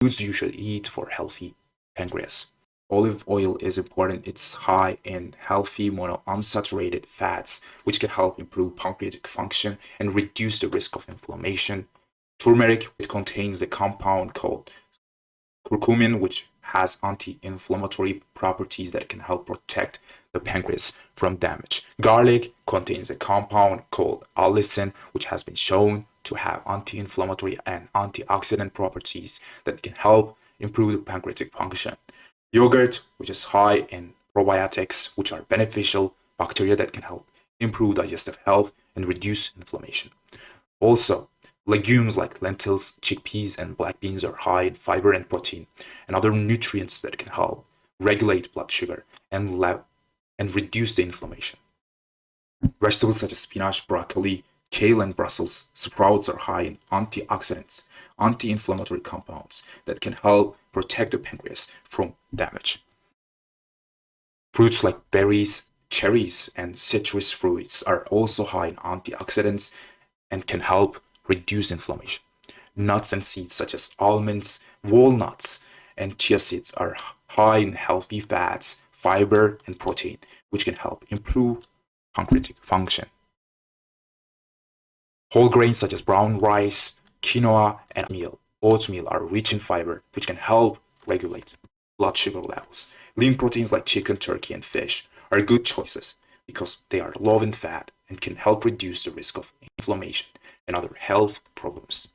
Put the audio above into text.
Foods you should eat for healthy pancreas. Olive oil is important. It's high in healthy monounsaturated fats, which can help improve pancreatic function and reduce the risk of inflammation. Turmeric, it contains a compound called curcumin, which has anti-inflammatory properties that can help protect the pancreas from damage. Garlic contains a compound called allicin, which has been shown to have anti-inflammatory and antioxidant properties that can help improve the pancreatic function. Yogurt, which is high in probiotics, which are beneficial bacteria that can help improve digestive health and reduce inflammation. Also, legumes like lentils, chickpeas, and black beans are high in fiber and protein and other nutrients that can help regulate blood sugar and reduce the inflammation. Vegetables such as spinach, broccoli, kale, and Brussels sprouts are high in antioxidants, anti-inflammatory compounds that can help protect the pancreas from damage. Fruits like berries, cherries, and citrus fruits are also high in antioxidants and can help reduce inflammation. Nuts and seeds such as almonds, walnuts, and chia seeds are high in healthy fats, fiber, and protein, which can help improve pancreatic function. Whole grains such as brown rice, quinoa, and oatmeal are rich in fiber, which can help regulate blood sugar levels. Lean proteins like chicken, turkey, and fish are good choices because they are low in fat and can help reduce the risk of inflammation and other health problems.